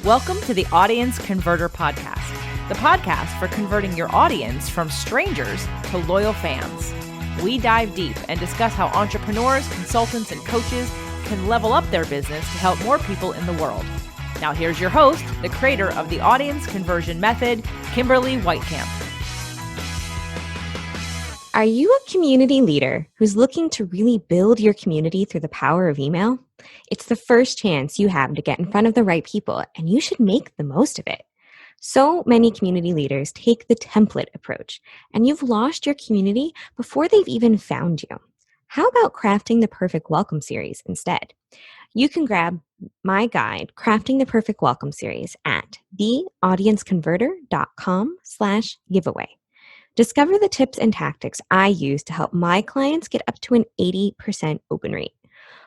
Welcome to the Audience Converter Podcast, the podcast for converting your audience from strangers to loyal fans. We dive deep and discuss how entrepreneurs, consultants, and coaches can level up their business to help more people in the world. Now here's your host, the creator of the Audience Conversion Method, Kimberly Weitkamp. Are you a community leader who's looking to really build your community through the power of email? It's the first chance you have to get in front of the right people, and you should make the most of it. So many community leaders take the template approach, and you've lost your community before they've even found you. How about crafting the perfect welcome series instead? You can grab my guide, Crafting the Perfect Welcome Series, at theaudienceconverter.com/giveaway. Discover the tips and tactics I use to help my clients get up to an 80% open rate.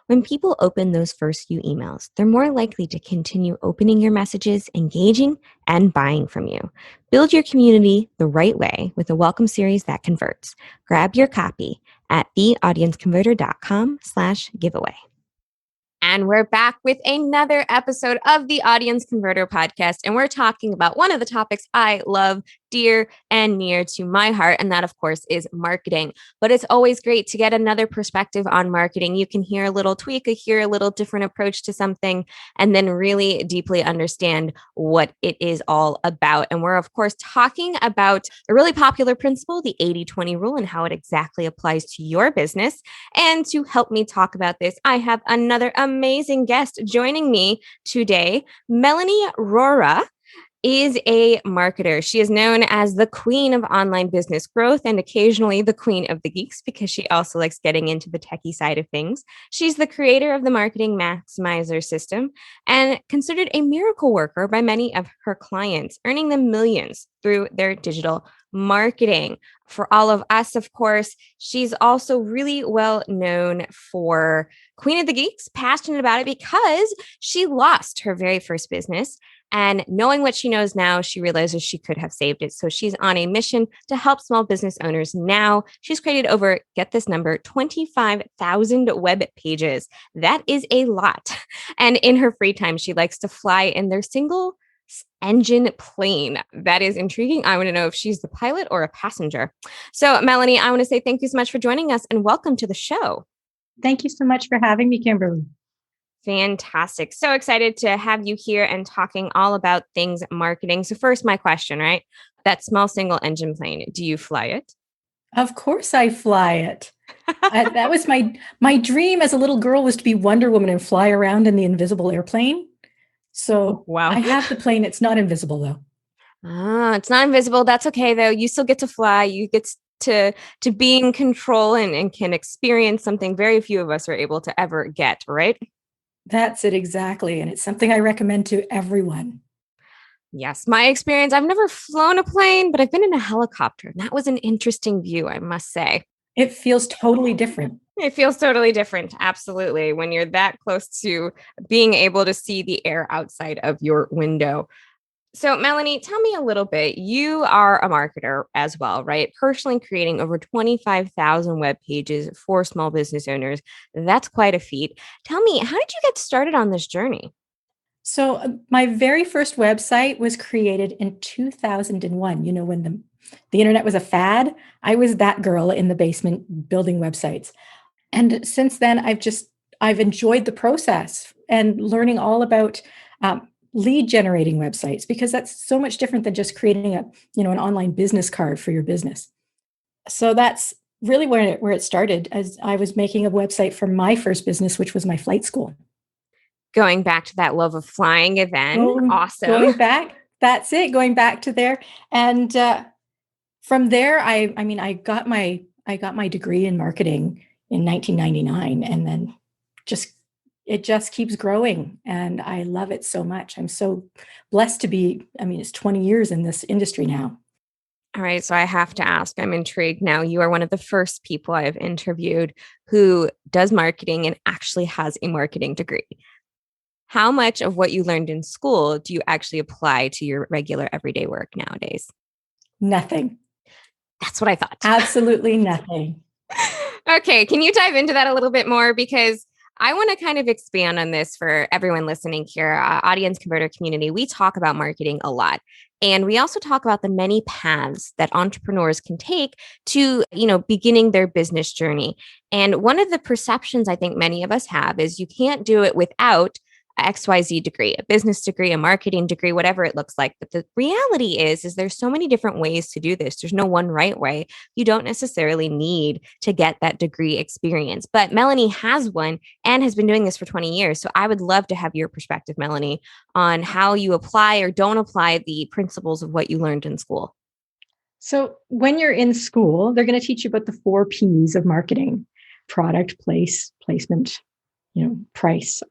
When people open those first few emails, they're more likely to continue opening your messages, engaging, and buying from you. Build your community the right way with a welcome series that converts. Grab your copy at theaudienceconverter.com/giveaway. And we're back with another episode of the Audience Converter Podcast. And we're talking about one of the topics I love, dear and near to my heart. And that, of course, is marketing. But it's always great to get another perspective on marketing. You can hear a little tweak, hear a little different approach to something, and then really deeply understand what it is all about. And we're, of course, talking about a really popular principle, the 80-20 rule, and how it exactly applies to your business. And to help me talk about this, I have another amazing guest joining me today. Melanie Rhora is a marketer. She is known as the queen of online business growth and occasionally the queen of the geeks because she also likes getting into the techie side of things. She's the creator of the Marketing Maximizer system and considered a miracle worker by many of her clients, earning them millions through their digital marketing. For all of us, of course, she's also really well known for Queen of the Geeks, passionate about it because she lost her very first business. And knowing what she knows now, she realizes she could have saved it. So she's on a mission to help small business owners now. She's created over, get this number, 25,000 web pages. That is a lot. And in her free time, she likes to fly in their single engine plane. That is intriguing. I want to know if she's the pilot or a passenger. So Melanie, I want to say thank you so much for joining us and welcome to the show. Thank you so much for having me, Kimberly. Fantastic. So excited to have you here and talking all about things marketing. So first, my question, right? That small single engine plane, do you fly it? Of course I fly it. That was my dream as a little girl, was to be Wonder Woman and fly around in the invisible airplane. So wow. I have the plane. It's not invisible though. It's not invisible. That's okay though. You still get to fly. You get to be in control and can experience something very few of us are able to ever get, right? That's it exactly. And it's something I recommend to everyone. Yes, my experience, I've never flown a plane, but I've been in a helicopter. And that was an interesting view, I must say. It feels totally different. It feels totally different. Absolutely. When you're that close to being able to see the air outside of your window. So Melanie, tell me a little bit. You are a marketer as well, right? Personally creating over 25,000 web pages for small business owners. That's quite a feat. Tell me, how did you get started on this journey? So my very first website was created in 2001. You know, when the internet was a fad, I was that girl in the basement building websites. And since then, I've enjoyed the process and learning all about lead generating websites, because that's so much different than just creating an online business card for your business. So that's really where it started, as I was making a website for my first business, which was my flight school. Going back to that love of flying then. Awesome. Going back, that's it. Going back to there. And from there, I got my degree in marketing in 1999, and then it just keeps growing, and I love it so much. I'm so blessed to be, it's 20 years in this industry now. All right. So I have to ask, I'm intrigued now. You are one of the first people I have interviewed who does marketing and actually has a marketing degree. How much of what you learned in school do you actually apply to your regular everyday work nowadays? Nothing. That's what I thought. Absolutely nothing. Okay. Can you dive into that a little bit more? Because I want to kind of expand on this for everyone listening here, audience converter community. We talk about marketing a lot. And we also talk about the many paths that entrepreneurs can take to, beginning their business journey. And one of the perceptions I think many of us have is you can't do it without XYZ degree, a business degree, a marketing degree, whatever it looks like. But the reality is there's so many different ways to do this. There's no one right way. You don't necessarily need to get that degree experience. But Melanie has one and has been doing this for 20 years. So I would love to have your perspective, Melanie, on how you apply or don't apply the principles of what you learned in school. So when you're in school, they're going to teach you about the 4 P's of marketing: product, place, placement, price.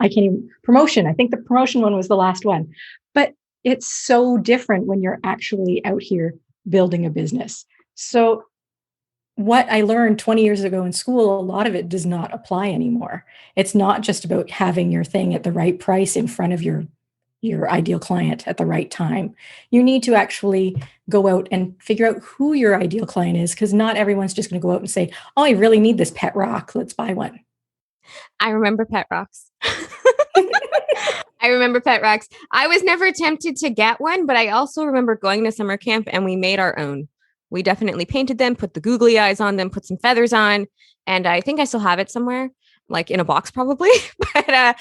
Promotion. I think the promotion one was the last one, but it's so different when you're actually out here building a business. So what I learned 20 years ago in school, a lot of it does not apply anymore. It's not just about having your thing at the right price in front of your ideal client at the right time. You need to actually go out and figure out who your ideal client is, because not everyone's just going to go out and say, oh, I really need this pet rock. Let's buy one. I remember pet rocks. I remember pet rocks. I was never tempted to get one, but I also remember going to summer camp and we made our own. We definitely painted them, put the googly eyes on them, put some feathers on. And I think I still have it somewhere, like in a box probably. But,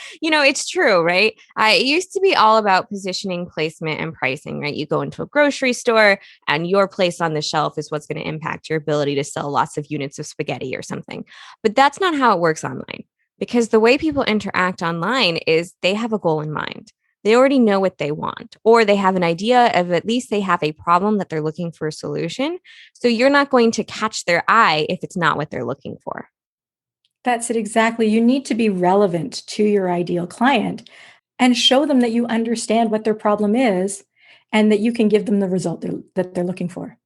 it's true, right? It used to be all about positioning, placement, and pricing, right? You go into a grocery store and your place on the shelf is what's going to impact your ability to sell lots of units of spaghetti or something. But that's not how it works online. Because the way people interact online is they have a goal in mind. They already know what they want, or they have an idea of, at least they have a problem that they're looking for a solution. So you're not going to catch their eye if it's not what they're looking for. That's it exactly. You need to be relevant to your ideal client and show them that you understand what their problem is and that you can give them the result that they're looking for.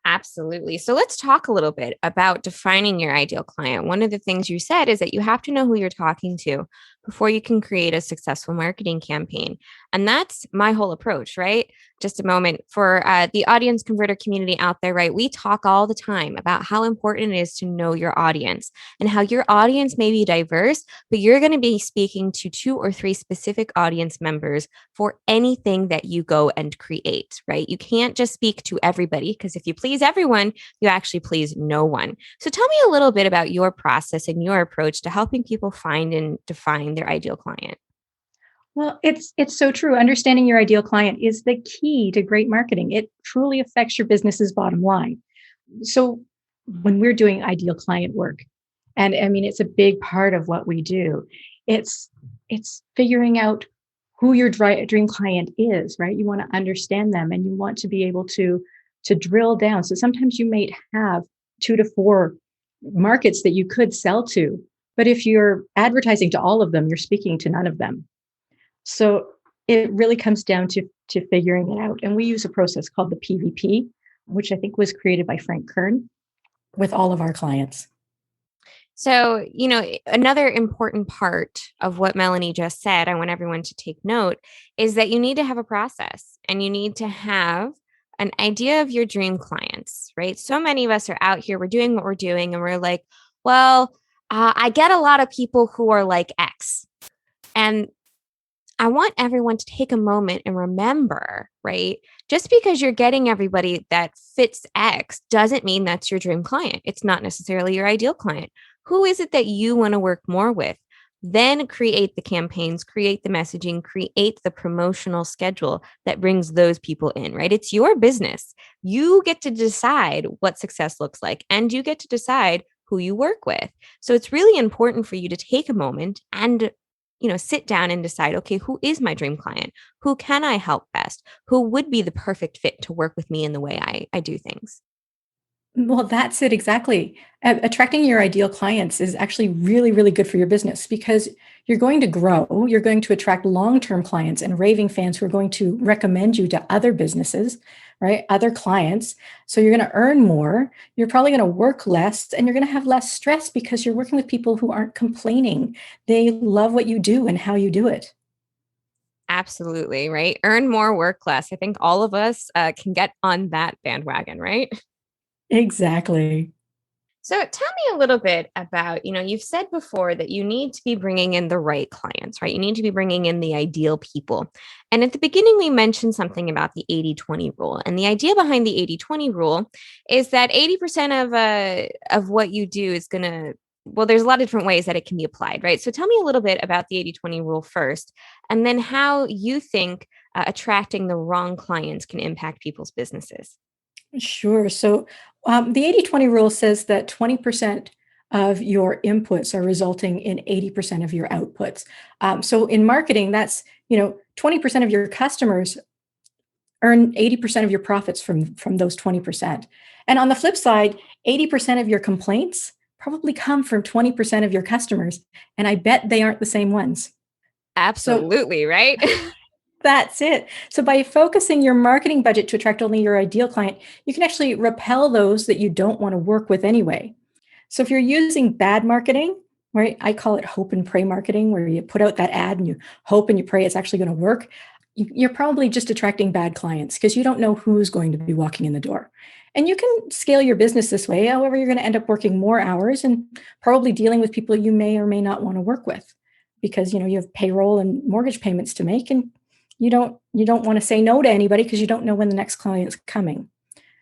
Absolutely. So let's talk a little bit about defining your ideal client. One of the things you said is that you have to know who you're talking to before you can create a successful marketing campaign. And that's my whole approach, right? Just a moment for the audience converter community out there, right? We talk all the time about how important it is to know your audience and how your audience may be diverse, but you're going to be speaking to 2 or 3 specific audience members for anything that you go and create, right? You can't just speak to everybody, because if you please everyone, you actually please no one. So tell me a little bit about your process and your approach to helping people find and define their ideal client. Well, it's so true. Understanding your ideal client is the key to great marketing. It truly affects your business's bottom line. So when we're doing ideal client work, and I mean, it's a big part of what we do, it's figuring out who your dream client is, right? You want to understand them and you want to be able to drill down. So sometimes you might have 2 to 4 markets that you could sell to, but if you're advertising to all of them, you're speaking to none of them. So it really comes down to figuring it out. And we use a process called the PVP, which I think was created by Frank Kern with all of our clients. So, another important part of what Melanie just said, I want everyone to take note, is that you need to have a process and you need to have an idea of your dream clients, right? So many of us are out here, we're doing what we're doing, and we're like, well, I get a lot of people who are like X. And I want everyone to take a moment and remember, right? Just because you're getting everybody that fits X doesn't mean that's your dream client. It's not necessarily your ideal client. Who is it that you want to work more with? Then create the campaigns, create the messaging, create the promotional schedule that brings those people in, right? It's your business. You get to decide what success looks like, and you get to decide who you work with. So it's really important for you to take a moment and sit down and decide, okay, who is my dream client? Who can I help best? Who would be the perfect fit to work with me in the way I do things? Well, that's it exactly. Attracting your ideal clients is actually really, really good for your business because you're going to grow. You're going to attract long-term clients and raving fans who are going to recommend you to other businesses, right? Other clients. So you're going to earn more. You're probably going to work less and you're going to have less stress because you're working with people who aren't complaining. They love what you do and how you do it. Absolutely, right? Earn more, work less. I think all of us can get on that bandwagon, right? Exactly. So tell me a little bit about, you've said before that you need to be bringing in the right clients, right? You need to be bringing in the ideal people. And at the beginning, we mentioned something about the 80-20 rule. And the idea behind the 80-20 rule is that 80% of what you do is going to, well, there's a lot of different ways that it can be applied, right? So tell me a little bit about the 80-20 rule first, and then how you think attracting the wrong clients can impact people's businesses. Sure. So the 80-20 rule says that 20% of your inputs are resulting in 80% of your outputs. So in marketing, that's, 20% of your customers earn 80% of your profits from those 20%. And on the flip side, 80% of your complaints probably come from 20% of your customers. And I bet they aren't the same ones. Absolutely, right? That's it. So by focusing your marketing budget to attract only your ideal client, you can actually repel those that you don't want to work with anyway. So if you're using bad marketing, right, I call it hope and pray marketing, where you put out that ad and you hope and you pray it's actually going to work. You're probably just attracting bad clients because you don't know who's going to be walking in the door. And you can scale your business this way. However, you're going to end up working more hours and probably dealing with people you may or may not want to work with because, you have payroll and mortgage payments to make, and you don't want to say no to anybody because you don't know when the next client's coming.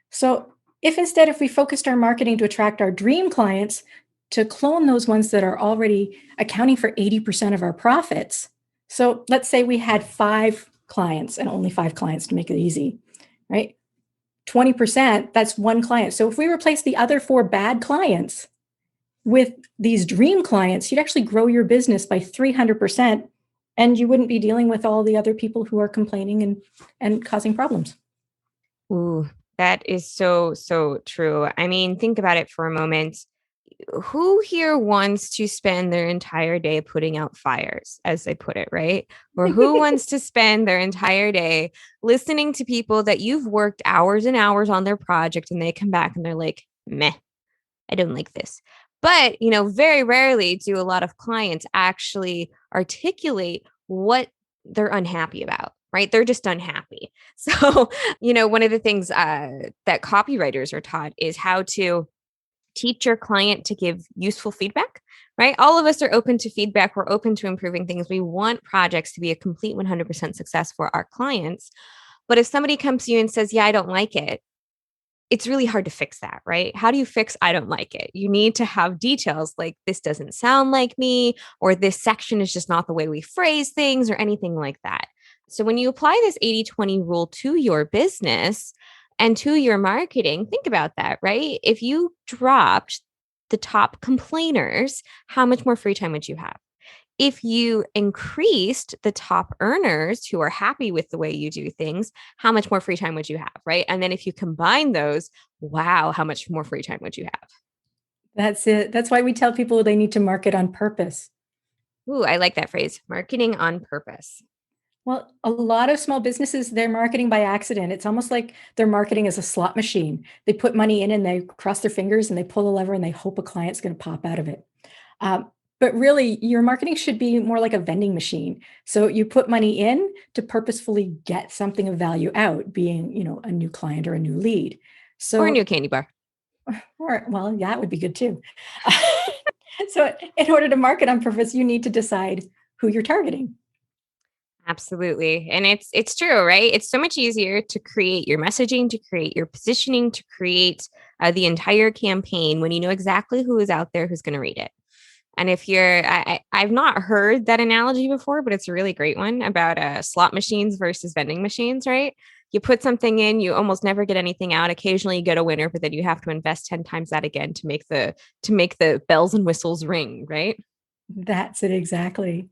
So if we focused our marketing to attract our dream clients, to clone those ones that are already accounting for 80% of our profits. So let's say we had 5 clients and only 5 clients to make it easy, right? 20%, that's one client. So if we replace the other 4 bad clients with these dream clients, you'd actually grow your business by 300%. And you wouldn't be dealing with all the other people who are complaining and causing problems. Ooh, that is so, so true. I mean, think about it for a moment. Who here wants to spend their entire day putting out fires, as they put it, right? Or who wants to spend their entire day listening to people that you've worked hours and hours on their project and they come back and they're like, meh, I don't like this. But, very rarely do a lot of clients actually articulate what they're unhappy about, right? They're just unhappy. So, one of the things that copywriters are taught is how to teach your client to give useful feedback, right? All of us are open to feedback. We're open to improving things. We want projects to be a complete 100% success for our clients. But if somebody comes to you and says, yeah, I don't like it, it's really hard to fix that, right? How do you fix I don't like it? You need to have details like this doesn't sound like me, or this section is just not the way we phrase things, or anything like that. So when you apply this 80-20 rule to your business and to your marketing, think about that, right? If you dropped the top complainers, how much more free time would you have? If you increased the top earners who are happy with the way you do things, how much more free time would you have, right? And then if you combine those, wow, how much more free time would you have? That's it. That's why we tell people they need to market on purpose. Ooh, I like that phrase, marketing on purpose. Well, a lot of small businesses, they're marketing by accident. It's almost like they're marketing as a slot machine. They put money in and they cross their fingers and they pull a lever and they hope a client's going to pop out of it. But really, your marketing should be more like a vending machine. So you put money in to purposefully get something of value out, being, a new client or a new lead. Or a So, new candy bar. well, yeah, that would be good too. So in order to market on purpose, you need to decide who you're targeting. Absolutely. And it's true, right? It's so much easier to create your messaging, to create your positioning, to create the entire campaign when you know exactly who is out there who's going to read it. And if I've not heard that analogy before, but it's a really great one about slot machines versus vending machines, right? You put something in, you almost never get anything out. Occasionally you get a winner, but then you have to invest 10 times that again to make the bells and whistles ring, right? That's it exactly.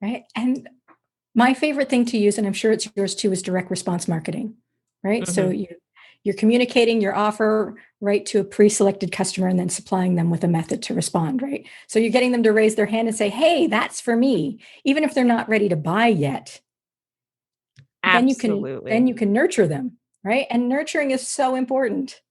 Right. And my favorite thing to use, and I'm sure it's yours too, is direct response marketing, right? Mm-hmm. So you're communicating your offer right to a pre-selected customer and then supplying them with a method to respond, right? So you're getting them to raise their hand and say, hey, that's for me, even if they're not ready to buy yet. Absolutely. Then you can nurture them, right? And nurturing is so important.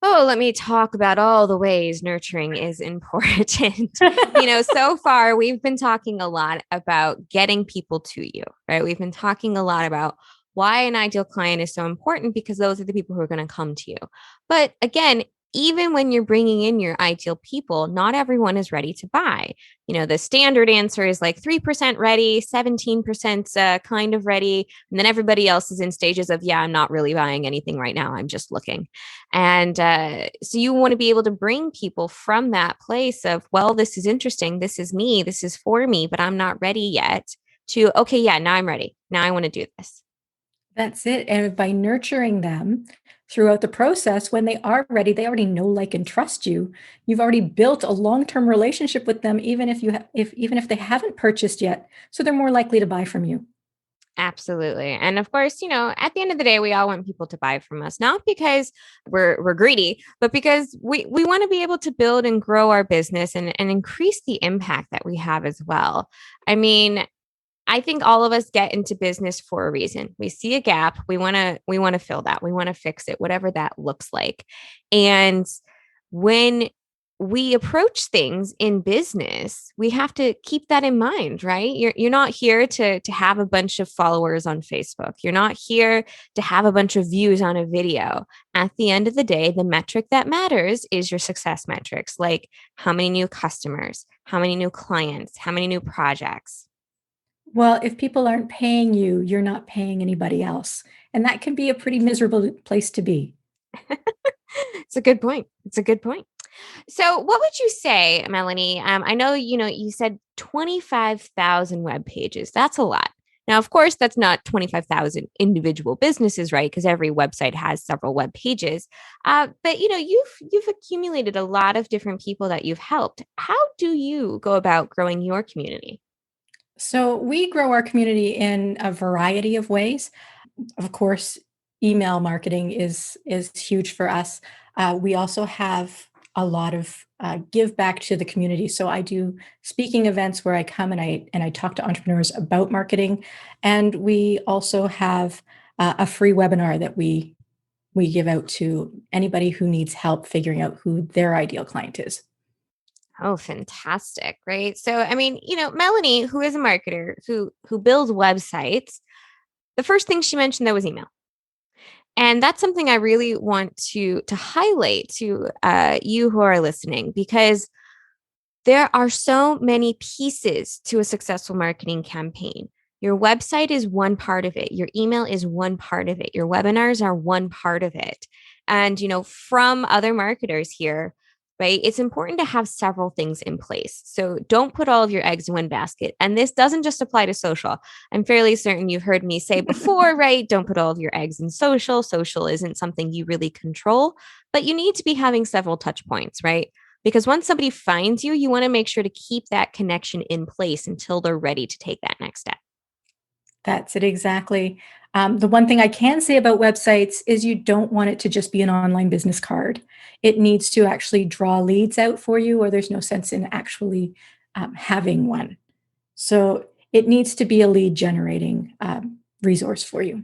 Oh, let me talk about all the ways nurturing is important. So far we've been talking a lot about getting people to you, right? We've been talking a lot about why an ideal client is so important because those are the people who are going to come to you. But again, even when you're bringing in your ideal people, not everyone is ready to buy. The standard answer is like 3% ready, 17% kind of ready. And then everybody else is in stages of, yeah, I'm not really buying anything right now. I'm just looking. And so you want to be able to bring people from that place of, well, this is interesting. This is me. This is for me, but I'm not ready yet to, okay, yeah, now I'm ready. Now I want to do this. That's it. And by nurturing them throughout the process, when they are ready, they already know, like, and trust you. You've already built a long-term relationship with them, even if they haven't purchased yet. So they're more likely to buy from you. Absolutely. And of course, at the end of the day, we all want people to buy from us, not because we're greedy, but because we want to be able to build and grow our business and increase the impact that we have as well. I mean, I think all of us get into business for a reason. We see a gap, we want to fill that. We want to fix it, whatever that looks like. And when we approach things in business, we have to keep that in mind, right? You're not here to have a bunch of followers on Facebook. You're not here to have a bunch of views on a video. At the end of the day, the metric that matters is your success metrics, like how many new customers, how many new clients, how many new projects. Well, if people aren't paying you, you're not paying anybody else. And that can be a pretty miserable place to be. It's a good point. It's a good point. So, what would you say, Melanie? I know you said 25,000 web pages. That's a lot. Now, of course, that's not 25,000 individual businesses, right? Because every website has several web pages. But you've accumulated a lot of different people that you've helped. How do you go about growing your community? So we grow our community in a variety of ways. Of course, email marketing is huge for us. We also have a lot of give back to the community. So I do speaking events where I come and I talk to entrepreneurs about marketing, and we also have a free webinar that we give out to anybody who needs help figuring out who their ideal client is. Oh, fantastic. Right. So, I mean, Melanie, who is a marketer who builds websites, the first thing she mentioned though was email. And that's something I really want to highlight to you who are listening, because there are so many pieces to a successful marketing campaign. Your website is one part of it. Your email is one part of it. Your webinars are one part of it. And, from other marketers here, right, it's important to have several things in place. So don't put all of your eggs in one basket. And this doesn't just apply to social. I'm fairly certain you've heard me say before, right? Don't put all of your eggs in social. Social isn't something you really control, but you need to be having several touch points, right? Because once somebody finds you, you want to make sure to keep that connection in place until they're ready to take that next step. That's it exactly. The one thing I can say about websites is you don't want it to just be an online business card. It needs to actually draw leads out for you, or there's no sense in actually having one. So it needs to be a lead generating resource for you.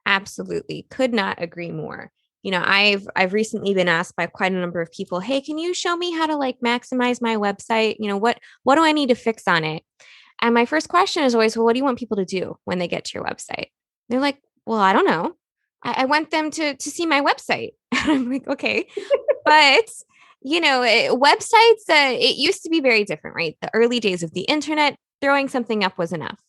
Absolutely. Could not agree more. I've recently been asked by quite a number of people, "Hey, can you show me how to like maximize my website? What do I need to fix on it?" And my first question is always, "Well, what do you want people to do when they get to your website?" They're like, "Well, I don't know. I want them to see my website." And I'm like, "Okay." But, websites, it used to be very different, right? The early days of the internet, throwing something up was enough.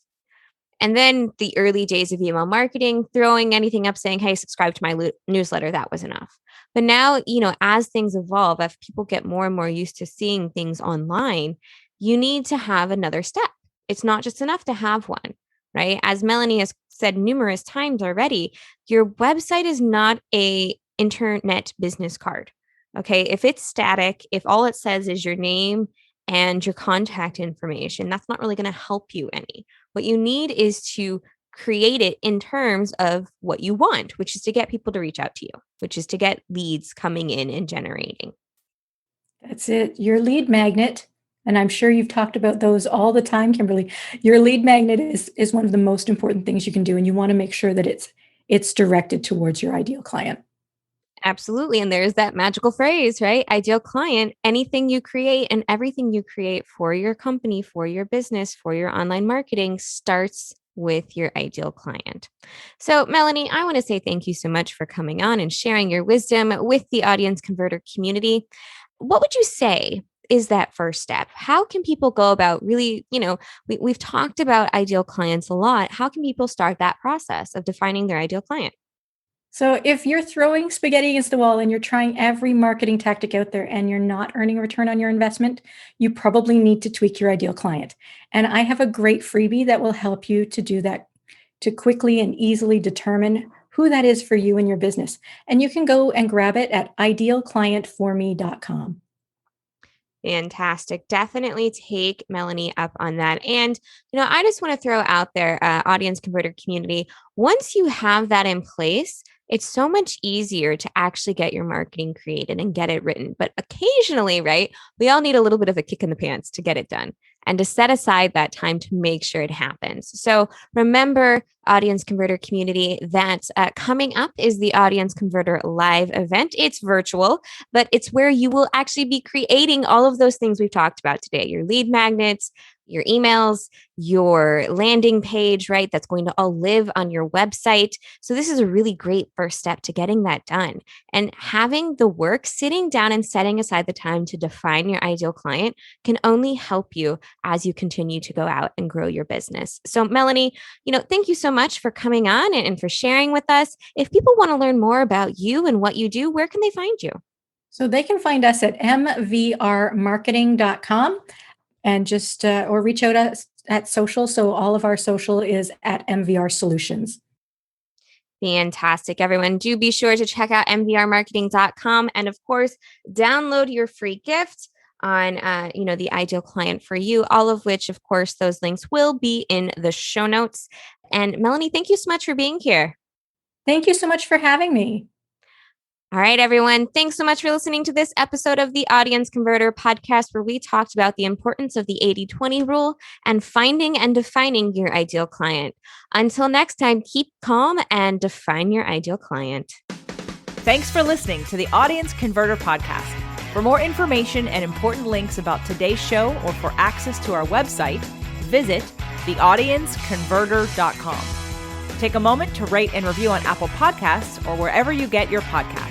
And then the early days of email marketing, throwing anything up saying, "Hey, subscribe to my newsletter," that was enough. But now, as things evolve, as people get more and more used to seeing things online, you need to have another step. It's not just enough to have one, right? As Melanie has said numerous times already, your website is not a internet business card. Okay. If it's static, if all it says is your name and your contact information, that's not really going to help you any. What you need is to create it in terms of what you want, which is to get people to reach out to you, which is to get leads coming in and generating. That's it. Your lead magnet, and I'm sure you've talked about those all the time, Kimberly. Your lead magnet is one of the most important things you can do, and you want to make sure that it's directed towards your ideal client. Absolutely. And there's that magical phrase, right? Ideal client, anything you create and everything you create for your company, for your business, for your online marketing starts with your ideal client. So, Melanie, I want to say thank you so much for coming on and sharing your wisdom with the Audience Converter community. What would you say is that first step? How can people go about really, we've talked about ideal clients a lot. How can people start that process of defining their ideal client? So if you're throwing spaghetti against the wall and you're trying every marketing tactic out there and you're not earning a return on your investment, you probably need to tweak your ideal client. And I have a great freebie that will help you to do that, to quickly and easily determine who that is for you and your business. And you can go and grab it at idealclientforme.com. Fantastic. Definitely take Melanie up on that. And, I just want to throw out there, Audience Converter community, once you have that in place, it's so much easier to actually get your marketing created and get it written. But occasionally, right, we all need a little bit of a kick in the pants to get it done and to set aside that time to make sure it happens. So remember, Audience Converter community, that coming up is the Audience Converter live event. It's virtual, but it's where you will actually be creating all of those things we've talked about today, your lead magnets, your emails, your landing page, right? That's going to all live on your website. So this is a really great first step to getting that done. And having the work, sitting down and setting aside the time to define your ideal client can only help you as you continue to go out and grow your business. So Melanie, thank you so much for coming on and for sharing with us. If people want to learn more about you and what you do, where can they find you? So they can find us at mvrmarketing.com. And just, or reach out us at social. So all of our social is at MVR Solutions. Fantastic. Everyone, do be sure to check out mvrmarketing.com. And of course, download your free gift on, the ideal client for you, all of which, of course, those links will be in the show notes. And Melanie, thank you so much for being here. Thank you so much for having me. All right, everyone. Thanks so much for listening to this episode of the Audience Converter podcast, where we talked about the importance of the 80-20 rule and finding and defining your ideal client. Until next time, keep calm and define your ideal client. Thanks for listening to the Audience Converter podcast. For more information and important links about today's show or for access to our website, visit theaudienceconverter.com. Take a moment to rate and review on Apple Podcasts or wherever you get your podcasts.